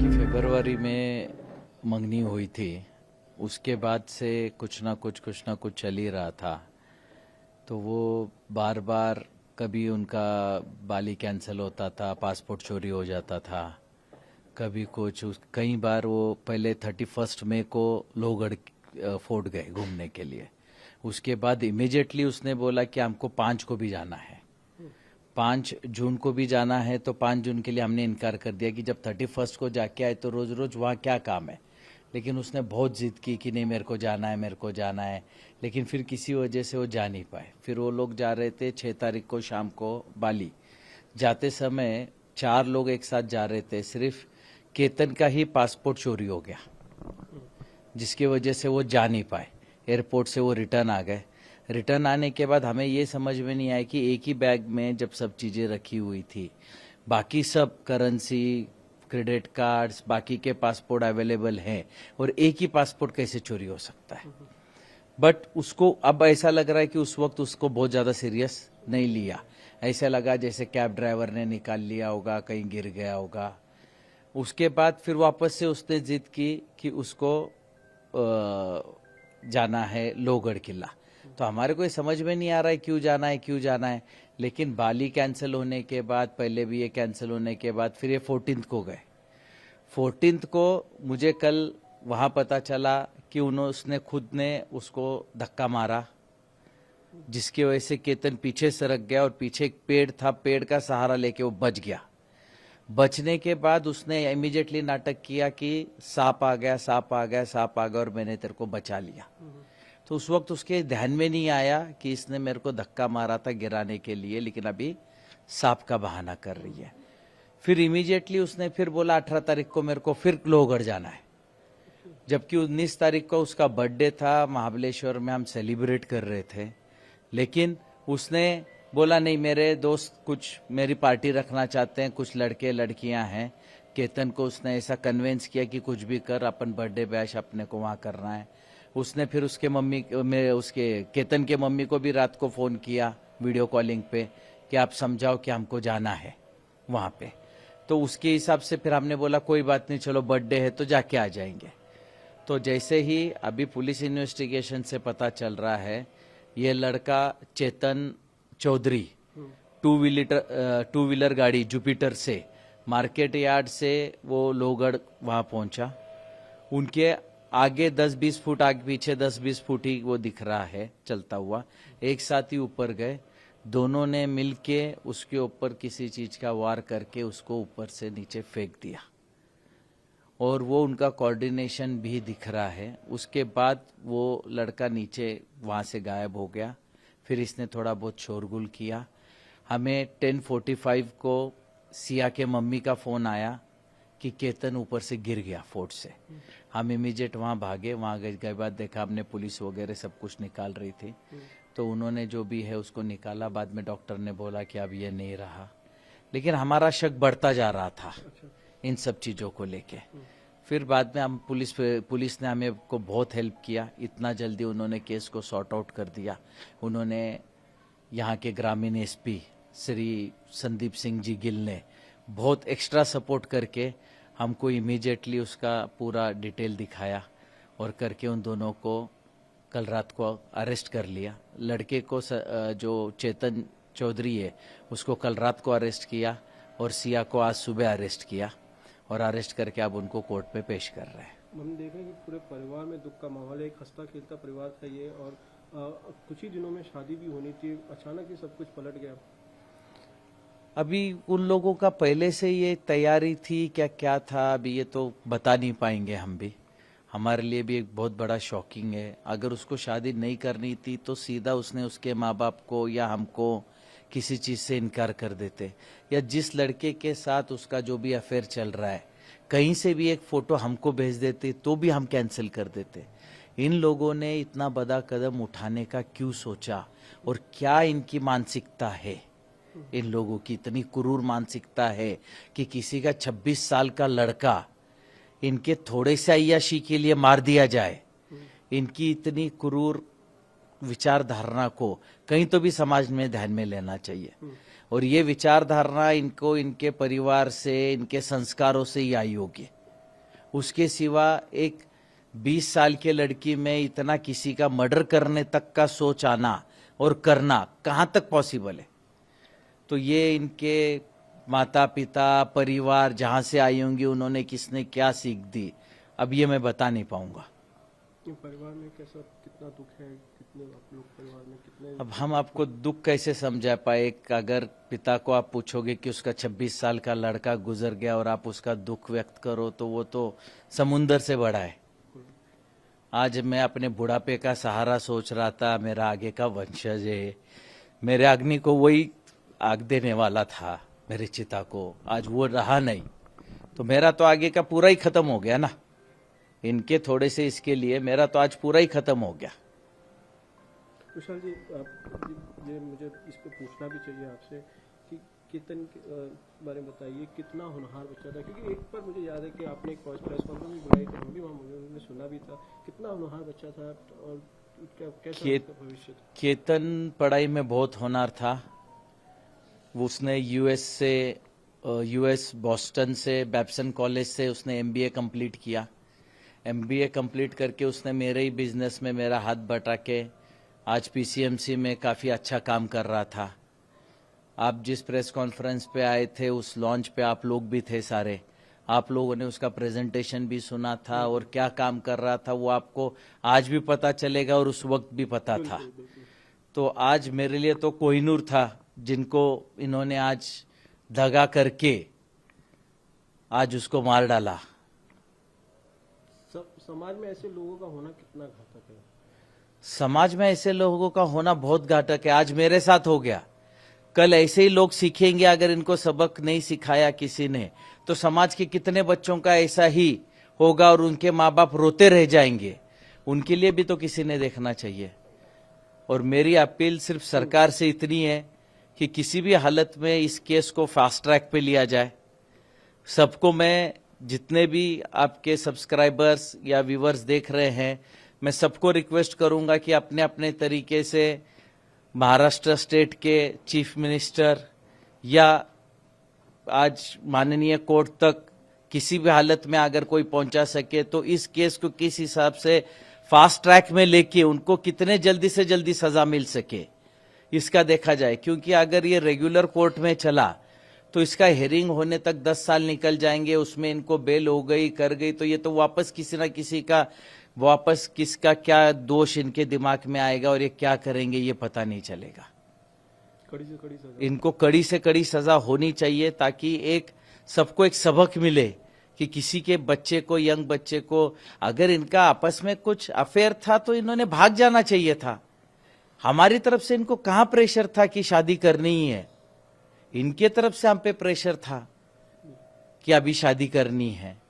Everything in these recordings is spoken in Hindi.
कि फरवरी में मंगनी हुई थी। उसके बाद से कुछ ना कुछ चल ही रहा था। तो वो बार बार कभी उनका बाली कैंसिल होता था, पासपोर्ट चोरी हो जाता था, कभी कई बार वो पहले 31 मई को लोहगढ़ फोर्ट गए घूमने के लिए। उसके बाद इमीडिएटली उसने बोला कि हमको 5 को भी जाना है, 5 जून को भी जाना है। तो 5 जून के लिए हमने इनकार कर दिया कि जब 31 को जाके आए तो रोज रोज वहाँ क्या काम है। लेकिन उसने बहुत जिद की कि नहीं, मेरे को जाना है, मेरे को जाना है। लेकिन फिर किसी वजह से वो जा नहीं पाए। फिर वो लोग जा रहे थे 6 तारीख को शाम को बाली। जाते समय 4 लोग एक साथ जा रहे थे। सिर्फ केतन का ही पासपोर्ट चोरी हो गया, जिसकी वजह से वो जा नहीं पाए। एयरपोर्ट से वो रिटर्न आ गए। रिटर्न आने के बाद हमें ये समझ में नहीं आया कि एक ही बैग में जब सब चीज़ें रखी हुई थी, बाकी सब करेंसी, क्रेडिट कार्ड्स, बाकी के पासपोर्ट अवेलेबल हैं, और एक ही पासपोर्ट कैसे चोरी हो सकता है। बट उसको अब ऐसा लग रहा है कि उस वक्त उसको बहुत ज़्यादा सीरियस नहीं लिया। ऐसा लगा जैसे कैब ड्राइवर ने निकाल लिया होगा, कहीं गिर गया होगा। उसके बाद फिर वापस से उसने जिद की कि उसको जाना है लोहगढ़ किला। तो हमारे को ये समझ में नहीं आ रहा है क्यों जाना है, क्यों जाना है। लेकिन बाली कैंसिल होने के बाद, पहले भी ये कैंसिल होने के बाद, फिर ये 14 को गए। 14 को मुझे कल वहाँ पता चला कि उसने खुद ने उसको धक्का मारा, जिसकी वजह से केतन पीछे सरक गया और पीछे एक पेड़ था, पेड़ का सहारा लेके वो बच गया। बचने के बाद उसने इमीडिएटली नाटक किया कि सांप आ गया, सांप आ गया, सांप आ गया और मैंने तेरे को बचा लिया। तो उस वक्त उसके ध्यान में नहीं आया कि इसने मेरे को धक्का मारा था गिराने के लिए, लेकिन अभी सांप का बहाना कर रही है। फिर इमीडिएटली उसने फिर बोला 18 तारीख को मेरे को फिर लोहगढ़ जाना है, जबकि 19 तारीख को उसका बर्थडे था। महाबलेश्वर में हम सेलिब्रेट कर रहे थे। लेकिन उसने बोला नहीं, मेरे दोस्त कुछ मेरी पार्टी रखना चाहते हैं, कुछ लड़के लड़कियां हैं। केतन को उसने ऐसा कन्विंस किया कि कुछ भी कर, अपन बर्थडे बैश अपने को वहाँ करना है। उसने फिर उसके केतन के मम्मी को भी रात को फ़ोन किया वीडियो कॉलिंग पे कि आप समझाओ कि हमको जाना है वहाँ पे। तो उसके हिसाब से फिर हमने बोला कोई बात नहीं, चलो बर्थडे है तो जाके आ जाएंगे। तो जैसे ही अभी पुलिस इन्वेस्टिगेशन से पता चल रहा है, ये लड़का चेतन चौधरी टू व्हीलर गाड़ी जुपिटर से मार्केट यार्ड से वो लोहगढ़ वहाँ पहुँचा। उनके आगे 10-20 फुट, आगे पीछे 10-20 फुट ही वो दिख रहा है चलता हुआ। एक साथ ही ऊपर गए, दोनों ने मिलके उसके ऊपर किसी चीज का वार करके उसको ऊपर से नीचे फेंक दिया, और वो उनका कोऑर्डिनेशन भी दिख रहा है। उसके बाद वो लड़का नीचे वहाँ से गायब हो गया। फिर इसने थोड़ा बहुत शोरगुल किया। हमें 10:45 को सिया के मम्मी का फ़ोन आया कि केतन ऊपर से गिर गया फोर्ट से। हम इमीडिएट वहाँ भागे। वहाँ गए के बाद देखा हमने पुलिस वगैरह सब कुछ निकाल रही थी। तो उन्होंने जो भी है उसको निकाला। बाद में डॉक्टर ने बोला कि अब ये नहीं रहा। लेकिन हमारा शक बढ़ता जा रहा था इन सब चीज़ों को लेके। फिर बाद में हम पुलिस ने हमें को बहुत हेल्प किया। इतना जल्दी उन्होंने केस को सॉर्ट आउट कर दिया। उन्होंने यहाँ के ग्रामीण एसपी श्री संदीप सिंह जी गिल ने बहुत एक्स्ट्रा सपोर्ट करके हमको इमीडिएटली उसका पूरा डिटेल दिखाया, और करके उन दोनों को कल रात को अरेस्ट कर लिया। लड़के को जो चेतन चौधरी है उसको कल रात को अरेस्ट किया, और सिया को आज सुबह अरेस्ट किया, और अरेस्ट करके अब उनको कोर्ट पे पेश कर रहे हैं। हम देखें कि पूरे परिवार में दुख का माहौल है। एक हंसता खेलता परिवार था ये, और कुछ ही दिनों में शादी भी होनी थी। अचानक ही सब कुछ पलट गया। अभी उन लोगों का पहले से ये तैयारी थी क्या था, अभी ये तो बता नहीं पाएंगे हम भी। हमारे लिए भी एक बहुत बड़ा शॉकिंग है। अगर उसको शादी नहीं करनी थी तो सीधा उसने उसके माँ बाप को या हमको किसी चीज़ से इनकार कर देते, या जिस लड़के के साथ उसका जो भी अफेयर चल रहा है कहीं से भी एक फ़ोटो हमको भेज देते तो भी हम कैंसिल कर देते। इन लोगों ने इतना बड़ा कदम उठाने का क्यों सोचा, और क्या इनकी मानसिकता है। इन लोगों की इतनी क्रूर मानसिकता है कि किसी का 26 साल का लड़का इनके थोड़े से अय्याशी के लिए मार दिया जाए। इनकी इतनी क्रूर विचारधारणा को कहीं तो भी समाज में ध्यान में लेना चाहिए। और ये विचारधारणा इनको इनके परिवार से, इनके संस्कारों से ही आई होगी। उसके सिवा एक 20 साल के लड़की में इतना किसी का मर्डर करने तक का सोच आना और करना कहाँ तक पॉसिबल है। तो ये इनके माता पिता परिवार जहाँ से आई होंगी उन्होंने किसने क्या सीख दी, अब ये मैं बता नहीं पाऊंगा। परिवार में कैसा कितना दुख है, कितने आप लोग परिवार में कितने? अब हम आपको दुख कैसे समझा पाए। अगर पिता को आप पूछोगे कि उसका 26 साल का लड़का गुजर गया और आप उसका दुख व्यक्त करो तो वो तो समुंदर से बड़ा है। आज मैं अपने बुढ़ापे का सहारा सोच रहा था, मेरा आगे का वंशज है, मेरे अग्नि को वही आग देने वाला था, मेरे चिता को, आज वो रहा नहीं, तो मेरा तो आगे का पूरा ही खत्म हो गया ना। इनके थोड़े से इसके लिए मेरा तो आज पूरा ही खत्म हो गया। विशाल जी, ये मुझे इस पे पूछना भी चाहिए आपसे कि कीर्तन के बारे में बताइए, कितना होनहार बच्चा था, क्योंकि एक बार मुझे याद है कि आपने एक प्रेस कॉन्फ्रेंस भी बुलाई थी, हम भी वहाँ मैंने सुना भी था, कितना होनहार बच्चा था और कैसा उसका भविष्य था? कीर्तन पढ़ाई में बहुत होनहार था। उसने यूएस बॉस्टन से बैप्सन कॉलेज से उसने एमबीए कंप्लीट किया। एमबीए कंप्लीट करके उसने मेरे ही बिजनेस में मेरा हाथ बटा के आज पीसीएमसी में काफ़ी अच्छा काम कर रहा था। आप जिस प्रेस कॉन्फ्रेंस पे आए थे उस लॉन्च पे आप लोग भी थे सारे, आप लोगों ने उसका प्रेजेंटेशन भी सुना था और क्या काम कर रहा था वो आपको आज भी पता चलेगा और उस वक्त भी पता था। तो आज मेरे लिए तो कोहिनूर था जिनको इन्होंने आज दगा करके आज उसको मार डाला। समाज में ऐसे लोगों का होना कितना घातक है? समाज में ऐसे लोगों का होना बहुत घातक है। आज मेरे साथ हो गया, कल ऐसे ही लोग सीखेंगे। अगर इनको सबक नहीं सिखाया किसी ने तो समाज के कितने बच्चों का ऐसा ही होगा और उनके माँ बाप रोते रह जाएंगे। उनके लिए भी तो किसी ने देखना चाहिए। और मेरी अपील सिर्फ सरकार से इतनी है कि किसी भी हालत में इस केस को फास्ट ट्रैक पे लिया जाए। सबको मैं, जितने भी आपके सब्सक्राइबर्स या व्यूअर्स देख रहे हैं, मैं सबको रिक्वेस्ट करूंगा कि अपने अपने तरीके से महाराष्ट्र स्टेट के चीफ मिनिस्टर या आज माननीय कोर्ट तक किसी भी हालत में अगर कोई पहुंचा सके तो इस केस को किस हिसाब से फास्ट ट्रैक में लेके उनको कितने जल्दी से जल्दी सजा मिल सके इसका देखा जाए। क्योंकि अगर ये रेगुलर कोर्ट में चला तो इसका हेयरिंग होने तक 10 साल निकल जाएंगे, उसमें इनको बेल हो गई कर गई तो ये तो वापस किसी ना किसी का वापस किसका क्या दोष इनके दिमाग में आएगा और ये क्या करेंगे ये पता नहीं चलेगा। कड़ी से कड़ी सजा, इनको कड़ी से कड़ी सजा होनी चाहिए ताकि सबको एक सबक मिले कि किसी के बच्चे को, यंग बच्चे को, अगर इनका आपस में कुछ अफेयर था तो इन्होंने भाग जाना चाहिए था। हमारी तरफ से इनको कहां प्रेशर था कि शादी करनी ही है, इनके तरफ से हम पे प्रेशर था कि अभी शादी करनी है।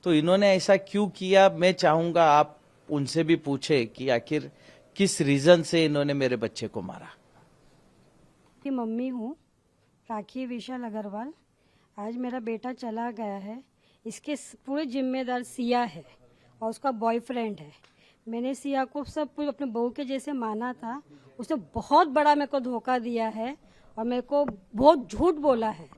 तो इन्होंने ऐसा क्यों किया, मैं चाहूंगा आप उनसे भी पूछे कि आखिर किस रीजन से इन्होंने मेरे बच्चे को मारा। की मम्मी हूँ, राखी विशाल अग्रवाल। आज मेरा बेटा चला गया है, इसके पूरे जिम्मेदार सिया है और उसका बॉयफ्रेंड है। मैंने सिया को सब कुछ अपने बहू के जैसे माना था, उसने बहुत बड़ा मेरे को धोखा दिया है और मेरे को बहुत झूठ बोला है।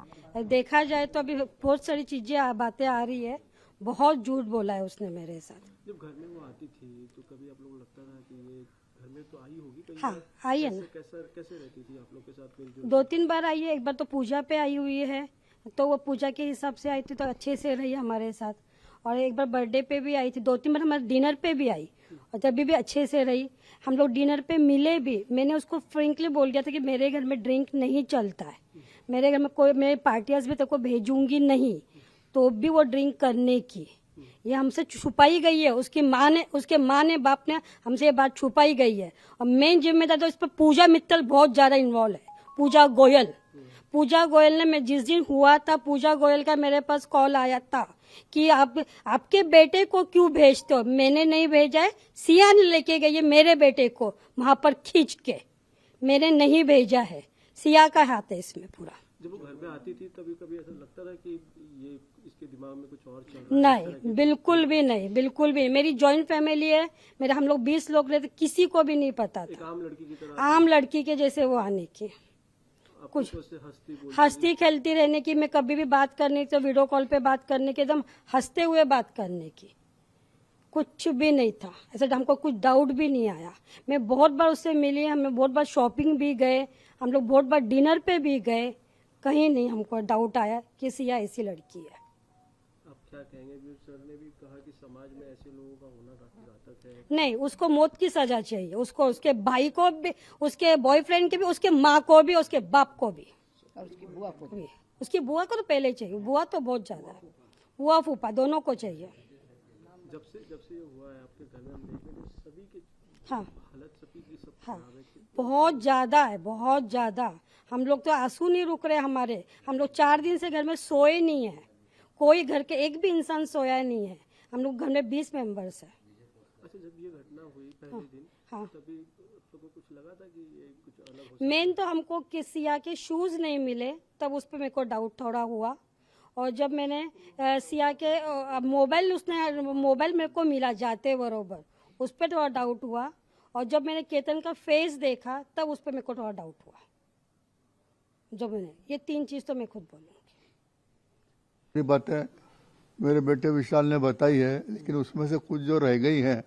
देखा जाए तो अभी बहुत सारी चीजें बातें आ रही है, बहुत झूठ बोला है उसने मेरे साथ। जब घर में वो आती थी तो कभी आप लोगों को लगता था कि ये घर में तो आई होगी कहीं? हाँ, आई है ना। कैसे रहती थी आप लोग के साथ मिलजुल? 2-3 बार आई है। एक बार तो पूजा पे आई हुई है, तो वो पूजा के हिसाब से आई थी तो अच्छे से रही हमारे साथ। और एक बार बर्थडे पे भी आई थी, 2-3 बार हमारे डिनर पे भी आई और तभी भी अच्छे से रही। हम लोग डिनर पे मिले भी, मैंने उसको फ्रेंकली बोल दिया था कि मेरे घर में ड्रिंक नहीं चलता है, मेरे घर में कोई, मैं पार्टियाज भी तेरे को भेजूंगी नहीं, तो भी वो ड्रिंक करने की ये हमसे छुपाई गई है। उसके माँ ने बाप ने हमसे ये बात छुपाई गई है। और मेन जिम्मेदार तो इस पर पूजा मित्तल बहुत ज्यादा इन्वॉल्व है। पूजा गोयल ने, मैं जिस दिन हुआ था, पूजा गोयल का मेरे पास कॉल आया था कि आपके बेटे को क्यों भेजते हो। मैंने नहीं भेजा है, सिया ने लेके गई है मेरे बेटे को वहां पर खींच के, मैंने नहीं भेजा है। सिया का हाथ है इसमें पूरा। जब वो घर में आती थी तभी कभी ऐसा लगता था कि ये इसके दिमाग में कुछ और चल रहा है? नहीं, बिल्कुल भी नहीं, बिल्कुल भी। मेरी जॉइंट फैमिली है, मेरे हम लोग 20 लोग रहते, किसी को भी नहीं पता था। एक आम लड़की की तरह, आम लड़की के जैसे वो आने की। कुछ तो उससे हंसती बोलती हंसती खेलती रहने की, मैं कभी भी बात करने की तो वीडियो कॉल पे बात करने की, एकदम हंसते हुए बात करने की, कुछ भी नहीं था ऐसा, हमको कुछ डाउट भी नहीं आया। मैं बहुत बार उससे मिली, हमें बहुत बार शॉपिंग भी गए, हम लोग बहुत बार डिनर पे भी गए, कहीं नहीं हमको डाउट आया कि सिया ऐसी लड़की है। आप क्या कहेंगे? सर ने भी कहा कि समाज में ऐसे लोगों का होना घातक है। नहीं, उसको मौत की सजा चाहिए, उसको, उसके भाई को भी, उसके बॉयफ्रेंड के भी, उसके माँ को भी, उसके बाप को भी, और उसकी बुआ को भी। उसकी बुआ को तो पहले ही चाहिए, बुआ तो बहुत ज्यादा है, बुआ फूफा दोनों को चाहिए। जब से ये हुआ है आपके घर में, हम देख रहे हैं सभी की हाँ हालत सभी की सब हाँ, खराब है कि बहुत ज्यादा है, बहुत ज्यादा। हम लोग तो आंसू नहीं रुक रहे हमारे, हम लोग 4 दिन से घर में सोए नहीं है, कोई घर के एक भी इंसान सोया नहीं है। हम लोग घर में 20 मेंबर्स है। अच्छा, जब ये घटना हुई पहले दिन, हाँ, तभी आपको कुछ लगा था कि ये कुछ अलग हो मेन तो हमको कि सिया के शूज नहीं मिले, तब उस पर मेरे को डाउट थोड़ा हुआ। और जब मैंने सिया के मोबाइल, उसने मोबाइल मेरे को मिला जाते बरोबर, उस पर थोड़ा डाउट हुआ। और जब मैंने केतन का फेस देखा, तब उस पर मेरे को थोड़ा डाउट हुआ। जब मैंने ये 3 चीज तो मैं खुद बोलूँगी। ये बातें मेरे बेटे विशाल ने बताई है, लेकिन उसमें से कुछ जो रह गई हैं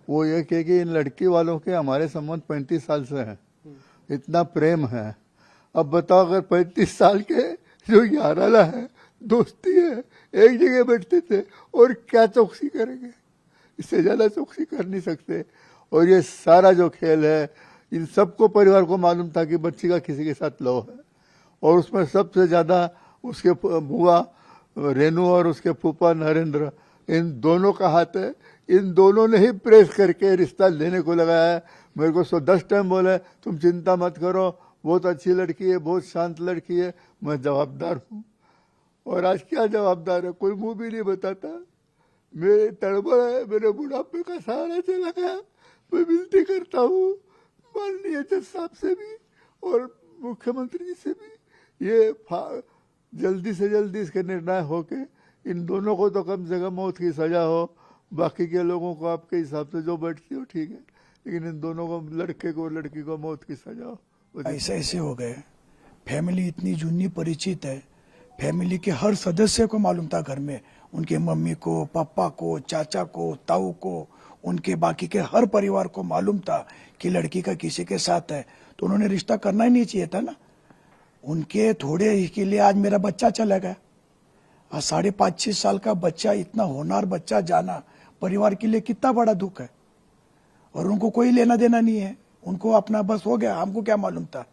वो ये कि इन लड़की वालों के हमारे संबंध 35 साल से हैं, इतना प्रेम है। अब बताओ, अगर 35 साल के जो याराला है, दोस्ती है, एक जगह बैठते थे, और क्या चौकसी करेंगे? इससे ज्यादा चौकसी कर नहीं सकते। और ये सारा जो खेल है, इन सबको परिवार को मालूम था कि बच्ची का किसी के साथ लव है, और उसमें सबसे ज्यादा उसके बुआ रेनू और उसके फूफा नरेंद्र, इन दोनों का हाथ है। इन दोनों ने ही प्रेस करके रिश्ता लेने को लगाया है। मेरे को 10 टाइम बोला तुम चिंता मत करो, बहुत अच्छी लड़की है, बहुत शांत लड़की है। मैं जवाबदार हूँ, और आज क्या जवाबदार है, कोई मुंह भी नहीं बताता। मेरे तड़बड़ है, मेरे बुढ़ापे का सहारा चला गया। मैं विनती करता हूँ माननीय जज साहब से भी और मुख्यमंत्री जी से भी, ये जल्दी से जल्दी इसके निर्णय हो के इन दोनों को तो कम से कम मौत की सजा हो। बाकी के लोगों को आपके हिसाब से जो बैठती हो ठीक है, लेकिन इन दोनों को, लड़के को लड़की को, मौत की सजा हो। ऐसे ऐसे हो गए। फैमिली इतनी जुनी परिचित है, फैमिली के हर सदस्य को मालूम था घर में, उनके मम्मी को, पापा को, चाचा को, ताऊ को, उनके बाकी के हर परिवार को मालूम था कि लड़की का किसी के साथ है, तो उन्होंने रिश्ता करना ही नहीं चाहिए था ना। उनके थोड़े ही के लिए आज मेरा बच्चा चला गया। आज 5.5-6 साल का बच्चा, इतना होनहार बच्चा जाना परिवार के लिए कितना बड़ा दुख है। और उनको कोई लेना देना नहीं है, उनको अपना बस हो गया, हमको क्या मालूम था।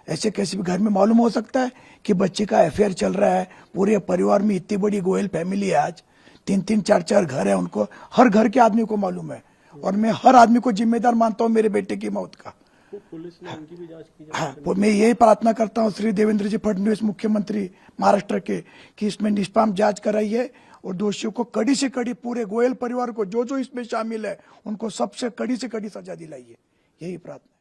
ऐसे कैसे भी घर में मालूम हो सकता है कि बच्चे का अफेयर चल रहा है। पूरे परिवार में इतनी बड़ी गोयल फैमिली है, आज 3-3, 4-4 घर है, उनको हर घर के आदमी को मालूम है। और मैं हर आदमी को जिम्मेदार मानता हूँ मेरे बेटे की मौत का। पुलिस ने उनकी भी जांच की हाँ, मैं यही प्रार्थना करता हूँ श्री देवेंद्र जी फडणवीस मुख्यमंत्री महाराष्ट्र के, कि इसमें निष्पाम जांच कराइए और दोषियों को कड़ी से कड़ी, पूरे गोयल परिवार को जो जो इसमें शामिल है उनको सबसे कड़ी से कड़ी सजा दिलाइए, यही प्रार्थना।